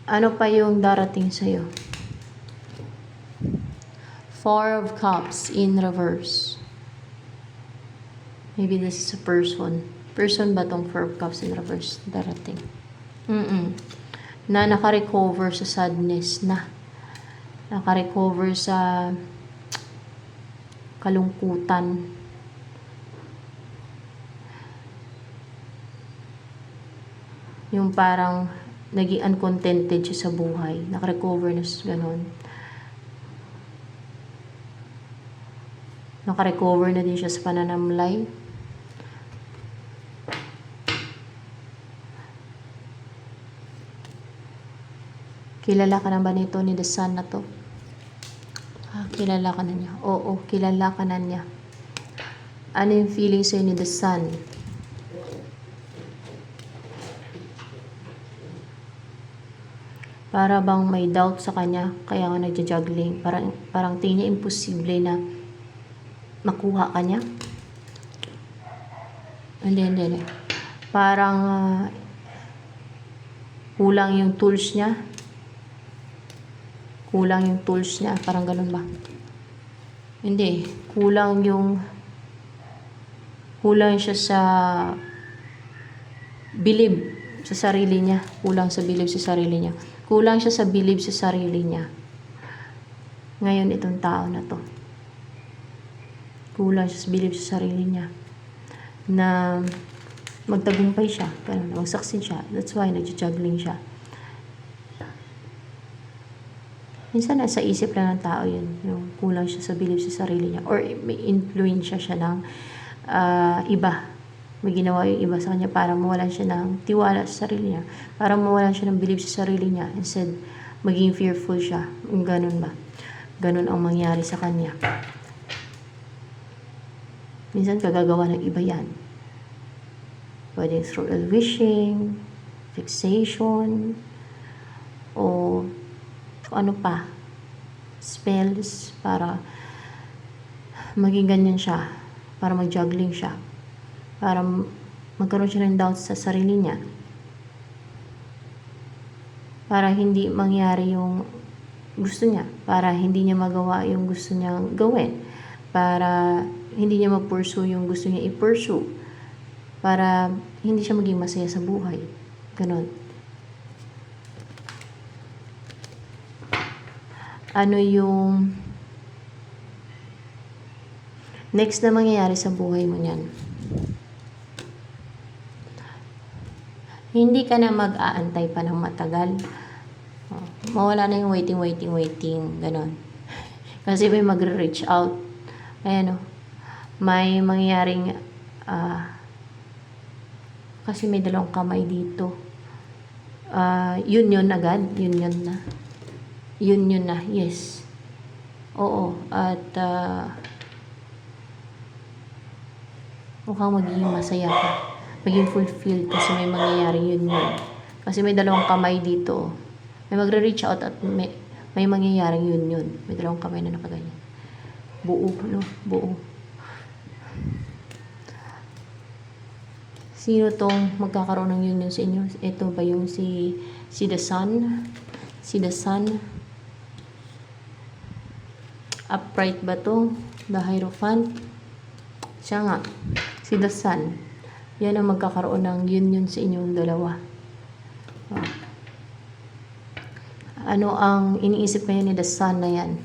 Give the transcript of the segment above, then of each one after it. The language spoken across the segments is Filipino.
Ano pa yung darating sa'yo? Four of Cups in reverse. Maybe this is a person. Person ba tong Four of Cups in reverse darating? Na naka-recover sa sadness na. Naka-recover sa kalungkutan. Yung parang naging uncontented siya sa buhay. Naka-recover na ganon. Naka-recover na din siya sa pananamlay. Kilala ka na ba nito ni The Sun na to? Kilala ka na niya. Oo, kilala ka na niya. Ano yung feeling sa'yo ni The Sun? Para bang may doubt sa kanya, kaya nga nagja-juggling. Parang tingin niya imposible na makuha ka niya. Hindi. Parang kulang yung tools niya. Kulang yung tools niya. Parang ganun ba? Hindi. Kulang siya sa believe sa sarili niya. Kulang sa believe sa sarili niya. Kulang siya sa believe sa sarili niya. Ngayon itong tao na to. Kulang siya sa believe sa sarili niya. Na magtagumpay siya. Mag-succeed siya. That's why nag-juggling siya. Minsan nasa isip lang ng tao yun. Yung kulang siya sa believe sa sarili niya. Or may influence siya ng iba. May ginawa yung iba sa kanya para mawalan siya ng tiwala sa sarili niya. Para mawalan siya ng believe sa sarili niya. Instead, maging fearful siya. Ganun ba? Ganun ang mangyari sa kanya. Minsan kagagawa ng iba yan. Pwedeng through wishing, fixation, o ano pa, spells para maging ganyan siya, para mag-juggling siya, para magkaroon siya ng doubts sa sarili niya, para hindi mangyari yung gusto niya, para hindi niya magawa yung gusto niyang gawin, para hindi niya mag-pursue yung gusto niya i-pursue, para hindi siya maging masaya sa buhay. Ganon. Ano yung next na mangyayari sa buhay mo niyan? Hindi ka na mag-aantay pa ng matagal. Mawala na yung waiting. Ganon. Kasi may magre-reach out. Ayan o. May mangyayaring kasi may dalawang kamay dito. Yun agad. Yun na. Yun na, yes. Oo, at mukhang magiging masaya ka. Maging fulfilled kasi may mangyayari yun. Kasi may dalawang kamay dito. May magre-reach out at may mangyayaring yun. May dalawang kamay na nakaganyan. Buo, no? Buo. Sino tong magkakaroon ng union sa inyo? Ito ba yung si The Sun? Si The Sun? Upright ba to? The Hierophant? Siya nga. Si The Sun. Yan ang magkakaroon ng union sa inyong dalawa. Ano ang iniisip ngayon ni The Sun na yan?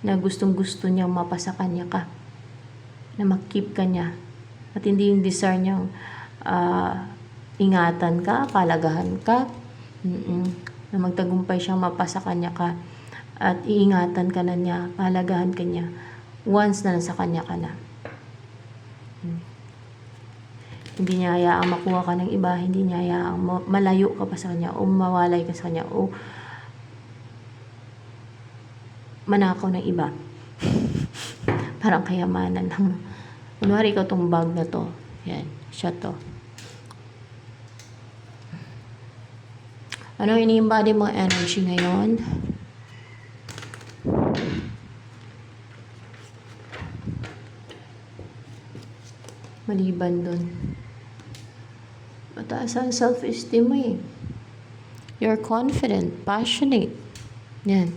Na gustong-gusto niyang mapasa kanya ka. Na makip ka niya. At hindi yung desire niyang ingatan ka, palagahan ka. Na magtagumpay siyang mapasa kanya ka at iingatan ka na niya, palagahan ka niya once na nasa kanya ka na. Hindi niya hayaang makuha ka ng iba, hindi niya hayaang malayo ka pa sa kanya o mawalay ka sa kanya o manakaw ng iba. Parang kayamanan lang. Kunwari ikaw tong bag na to. Yan, siya to. Ano ini-embody mga energy ngayon? Maliban dun. Mataas ang self-esteem mo eh. You're confident, passionate. Yan.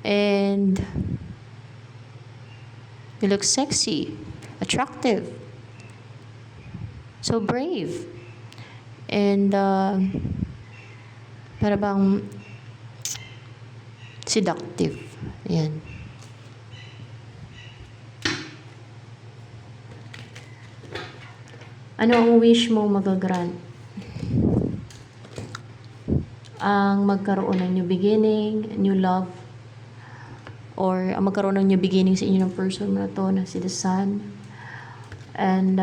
And you look sexy, attractive, so brave. And para bang seductive. Yan. Ano ang wish mo magagrant? Ang magkaroon ng new beginning, new love, or ang magkaroon ng new beginning sa inyo ng person na to, na si The Sun. And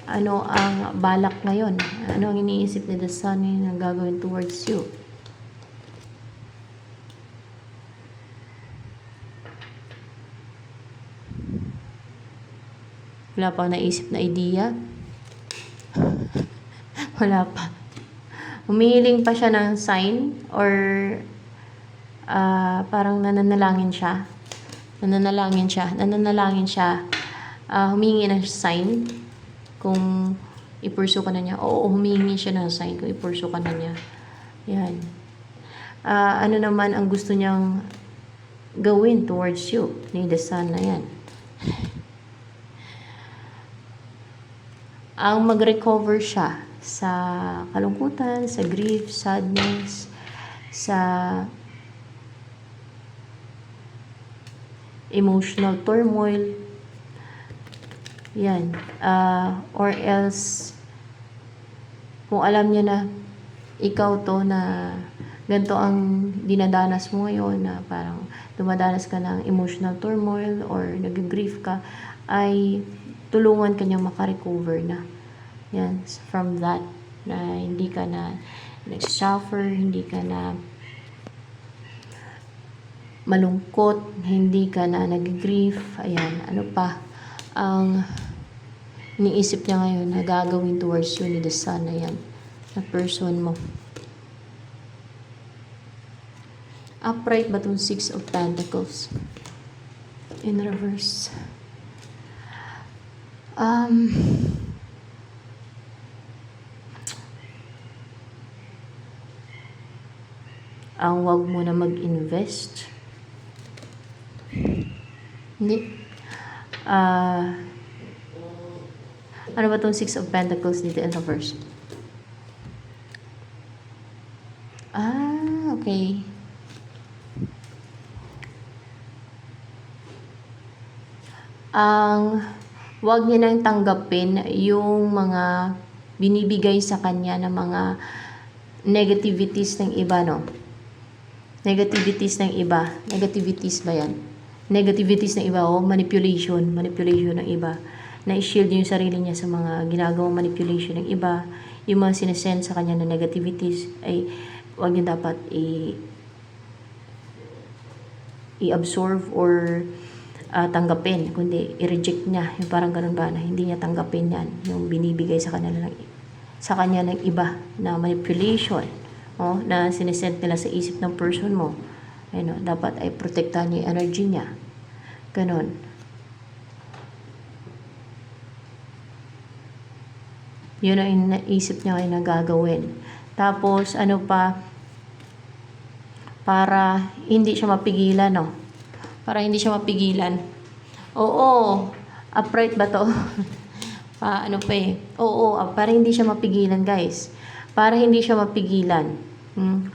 ano ang balak ngayon? Ano ang iniisip ni The Sun na gagawin towards you? Wala pang naisip na idea? Wala pa. Humihiling pa siya ng sign or parang nananalangin siya. Humingi ng sign kung ipursu ka na niya. Oo, humingi siya ng sign kung ipursu ka na niya. Yan. Ano naman ang gusto niyang gawin towards you ni The Sun na yan? Ang mag-recover siya sa kalungkutan, sa grief, sadness, sa emotional turmoil. Yan. Or else, kung alam niya na ikaw to, na ganito ang dinadanas mo ngayon, na parang dumadanas ka ng emotional turmoil or nag-grief ka, ay tulungan ka niyang makarecover na. Yan, from that, na hindi ka na nag-suffer, hindi ka na malungkot, hindi ka na nag-grief. Ayan, ano pa ang iniisip niya ngayon na gagawin towards you ni The Sun na yan, na person mo. Upright ba itong 6 of Pentacles? In reverse. Ang wag mo na mag-invest. Hindi. Ano ba itong 6 of Pentacles dito in reverse? Okay. Ang wag niya nang tanggapin yung mga binibigay sa kanya ng mga negativities ng iba, no? Negativities ng iba. Negativities ba yan? Negativities ng iba, manipulation ng iba. Na-shield yung sarili niya sa mga ginagawang manipulation ng iba. Yung mga sinesend sa kanya na negativities ay wag niya dapat i-absorb or tanggapin, kundi i-reject niya. Yung parang ganun ba, na hindi niya tanggapin yan, yung binibigay sa kanya ng iba na manipulation, na sinesend nila sa isip ng person mo. Ayun, dapat ay protektahan niya yung energy niya. Ganun. Yun ang naisip niya ngayon na gagawin. Tapos, ano pa, para hindi siya mapigilan, no? Para hindi siya mapigilan. Oo, upright ba to? Ano pa eh? Oo, para hindi siya mapigilan, guys. Para hindi siya mapigilan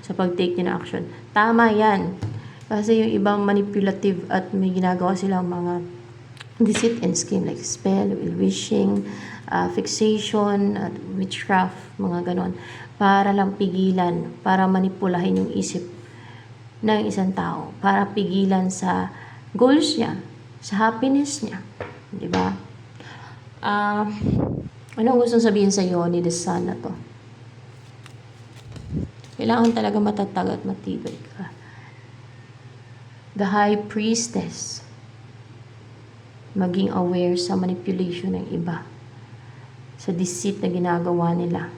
sa pag-take niya ng action. Tama yan. Kasi yung ibang manipulative at may ginagawa silang mga deceit and scheme like spell, will wishing, fixation, at witchcraft, mga ganon. Para lang pigilan, para manipulahin yung isip ng isang tao. Para pigilan sa goals niya, sa happiness niya. Diba? Anong gustong sabihin sa iyo ni The Sun na to? Kailangan talaga matatag at matibay ka. The High Priestess. Maging aware sa manipulation ng iba. Sa deceit na ginagawa nila.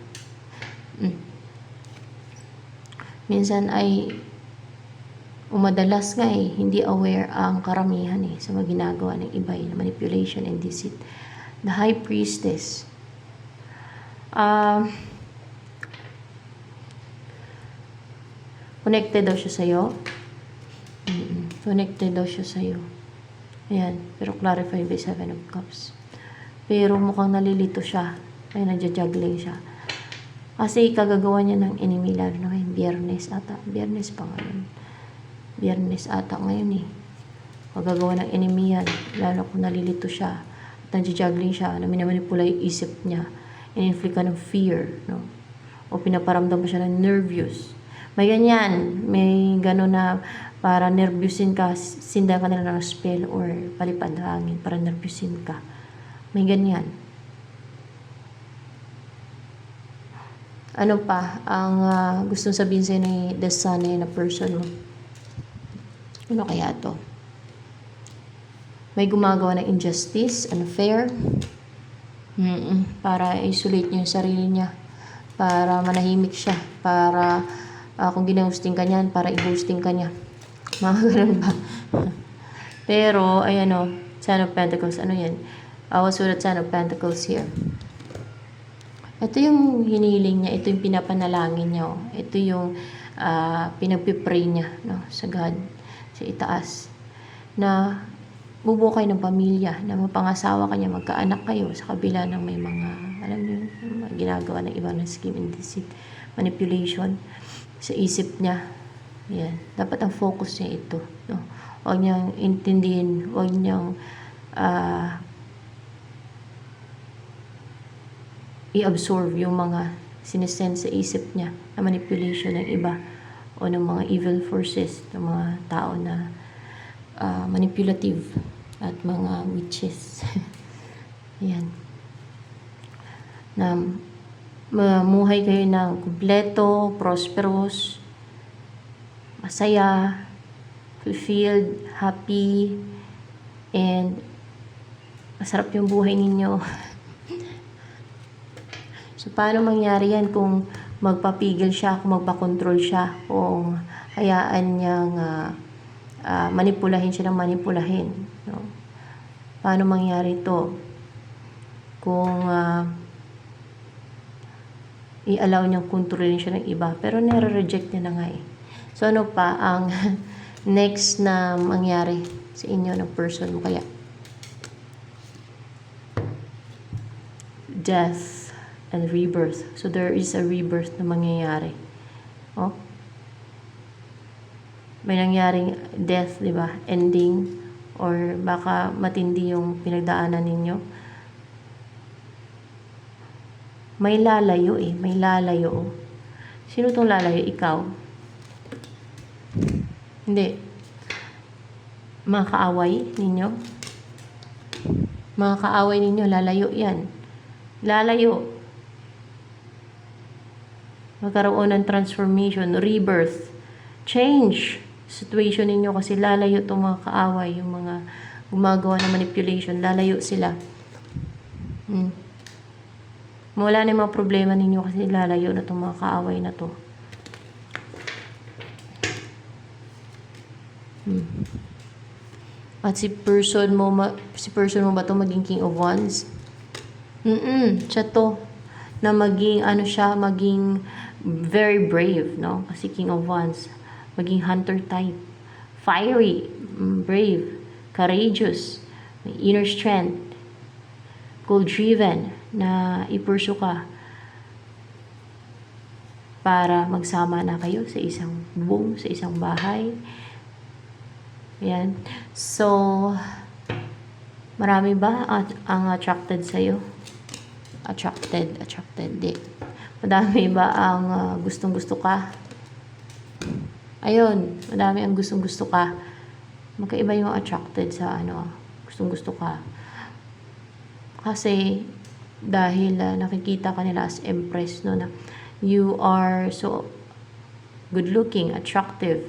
Minsan ay umadalas nga hindi aware ang karamihan sa mga ginagawa ng iba, na manipulation and deceit. The High Priestess. Um, connected daw siya sa'yo. Connected daw siya sa'yo. Ayan. Pero clarify by 7 of Cups. Pero mukhang nalilito siya. Ay, nagja-juggling siya. Kasi kagagawa niya ng enemy lalo na ngayon. Biyernes ata. Biyernes pa ngayon. Biyernes ata ngayon eh. Kagagawa ng enemy yan. Lalo kung nalilito siya. At nagja-juggling siya. Na minamanipula yung isip niya. In-inflict ka ng fear. No? O pinaparamdam pa siya ng nervous. May ganyan. May gano'n na para nervyusin ka, sinda ka nila ng spell or palipad hangin para nervyusin ka. May ganyan. Ano pa ang gustong sabihin sa'yo ni the sun na person mo? Ano kaya to? May gumagawa ng injustice, unfair, para isolate niya yung sarili niya, para manahimik siya, para kung ginahusting ka niyan, para i-hosting ka niya. Mga ganun ba? Pero, ayan o, Son of Pentacles, ano yan? Wasulat Son of Pentacles here. Ito yung hiniling niya, ito yung pinapanalangin niya. Oh. Ito yung pinagpipray niya no, sa God, sa itaas. Na bubuo kayo ng pamilya, na mapangasawa ka niya, magkaanak kayo sa kabila ng may mga, alam niyo, ginagawa ng ibang scheme and deceit, manipulation sa isip niya. Yan. Dapat ang focus niya ito. No? Huwag niyang intindihin, huwag niyang i-absorb yung mga sinesend sa isip niya na manipulation ng iba o ng mga evil forces, ng mga tao na manipulative at mga witches. Yan. Na mamuhay kayo ng kumpleto, prosperous, masaya, fulfilled, happy, and masarap yung buhay ninyo. So, paano mangyari yan kung magpapigil siya, kung magpakontrol siya, kung hayaan niyang manipulahin siya ng manipulahin. No? Paano mangyari ito? Kung i-allow niyang kontrolin siya ng iba, pero nare-reject niya na nga eh. So, ano pa ang next na mangyari sa inyo ng person mo kaya? Death and rebirth. So, there is a rebirth na mangyayari. Oh? May nangyaring death, di ba? Ending. Or baka matindi yung pinagdaanan ninyo. May lalayo eh. May lalayo. Sino tong lalayo? Ikaw? Hindi. Mga kaaway ninyo? Mga kaaway ninyo, lalayo yan. Lalayo. Magkaroon ng transformation, rebirth, change situation ninyo kasi lalayo itong mga kaaway, yung mga gumagawa ng manipulation, lalayo sila. Mawala na yung mga problema ninyo kasi lalayo na itong mga kaaway na to. At si person mo ba to maging King of Wands? Siya to. Na maging, maging very brave, no? Kasi King of Wands. Maging hunter type. Fiery, brave, courageous, may inner strength, goal-driven, na i-pursue ka para magsama na kayo sa isang buong, sa isang bahay. Ayan. So, marami ba ang attracted sa'yo? Attracted, di. Madami ba ang gustong-gusto ka? Ayun, madami ang gustong-gusto ka. Magkaiba yung attracted sa gustong-gusto ka. Kasi, dahil nakikita ka nila as empress, no, na you are so good-looking, attractive,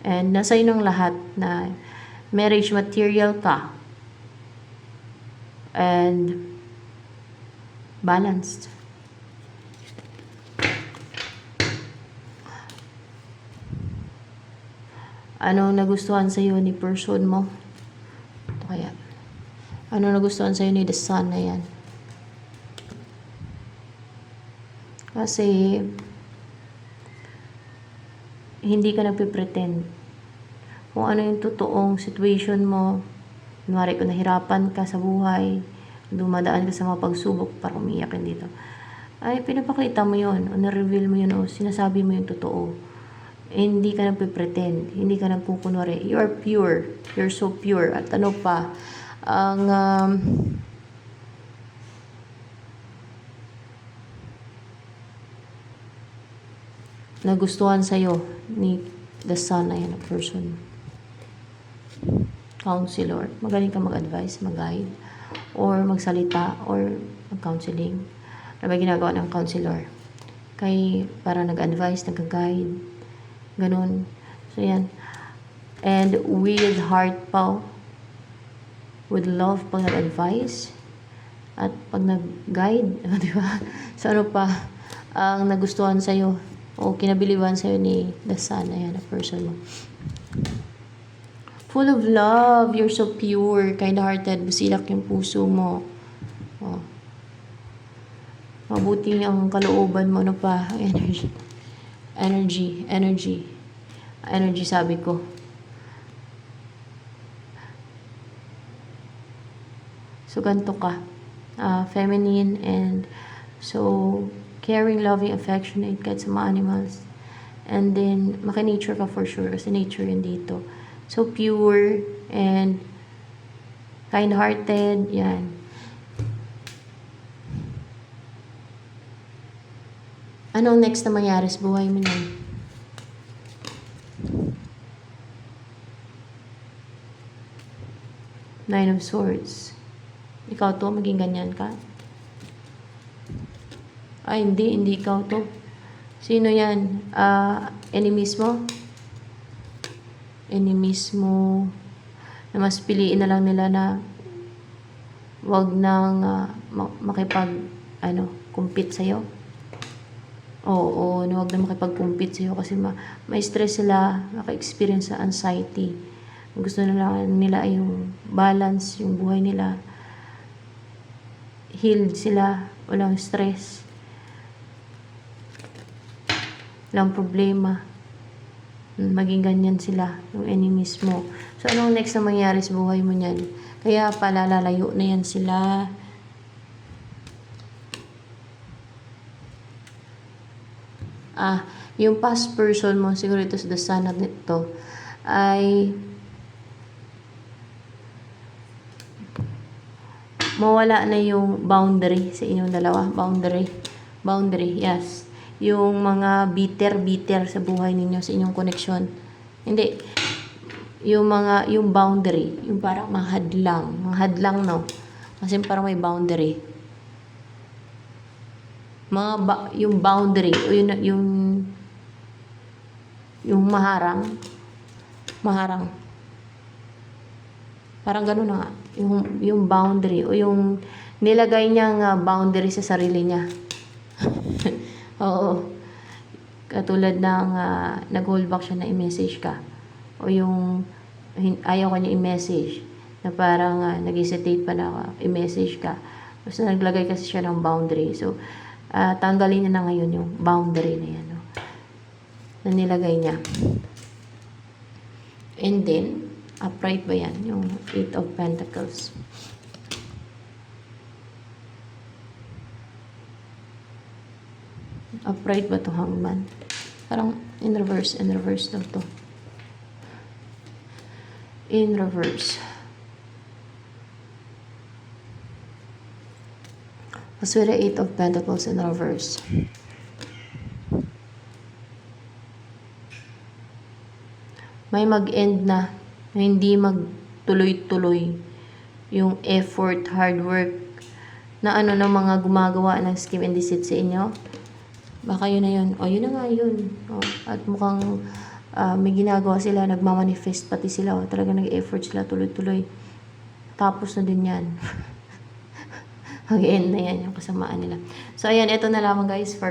and nasa inong lahat na marriage material ka, and balanced. Ano nagustuhan sa'yo ni person mo? Ito kaya. Ano nagustuhan sa'yo ni the sun na yan? Kasi, hindi ka nagpe-pretend. Kung ano yung totoong situation mo, kunwari kung nahirapan ka sa buhay, dumadaan ka sa mga pagsubok, parang umiiyakin dito, ay pinapakita mo yun, o na-reveal mo yun, o sinasabi mo yung totoo. Hindi ka nagpe-pretend, hindi ka nagkukunwari. You are pure, you're so pure. At ano pa, ang nagustuhan sa'yo ni the sun, ayan, a person. Counselor. Magaling ka mag-advise, mag-guide, or magsalita, or mag-counseling. Ano ba ginagawa ng counselor? Kay para nag-advise, nag-guide, ganun. So, yan. And with heart pa, with love pag nag-advise, at pag nag-guide, di ba? So, ano pa ang nagustuhan sa'yo o kinabiliwan sa'yo ni the sun, ayan, a person mo. Full of love, you're so pure, kind-hearted, busilak yung puso mo. Oh. Mabuti ang kalooban mo, ano pa, energy sabi ko. So, ganito ka, feminine and so caring, loving, affectionate kahit sa mga animals. And then, maki-nature ka for sure kasi nature yun dito. So, pure and kind-hearted, yan. Anong next na mangyari sa buhay mo niyan? Nine of Swords. Ikaw to, maging ganyan ka? Ay, hindi ikaw to. Sino yan? Enemies mo? Enemies mo. Na mas piliin na lang nila na wag nang compete sa'yo. Oo, na wag na makipag-compete sa'yo kasi may stress sila, maka-experience sa anxiety. Gusto na lang nila yung balance, yung buhay nila. Healed sila, walang stress. Walang problema. Maging ganyan sila, yung enemies mo. So, anong next na mangyari sa buhay mo niyan? Kaya pala, lalayo na yan sila. Yung past person mo, siguro ito sa the sun at nito, ay mawala na yung boundary sa inyong dalawa. Boundary, yes. Yung mga bitter sa buhay ninyo, sa inyong connection. Hindi. Yung boundary, yung parang mahadlang, no? Kasi parang may boundary. Yung boundary, o yung maharang. Parang gano'n na nga. Yung boundary, o yung nilagay niyang boundary sa sarili niya. Oo. Katulad ng nag-hold back siya na i-message ka. O yung ayaw ka niya i-message. Na parang nag-hesitate pa na i-message ka. Basta naglagay kasi siya ng boundary. So, tanggalin niya na ngayon yung boundary na yan. No? Na nilagay niya. And then, upright ba yan? Yung 8 of Pentacles. Upright ba to, Hangman? Parang in reverse daw to. In reverse. Paswera 8 of Pentacles in reverse. May mag-end na hindi magtuloy-tuloy yung effort, hard work na ng mga gumagawa ng scheme and deceit sa inyo. Baka yun na yun. O, yun na nga yun. O, at mukhang may ginagawa sila, nagmamanifest pati sila. O, talaga nag-effort sila tuloy-tuloy. Tapos na din yan. Mag-end na yan yung kasamaan nila. So, ayan, ito na lamang guys for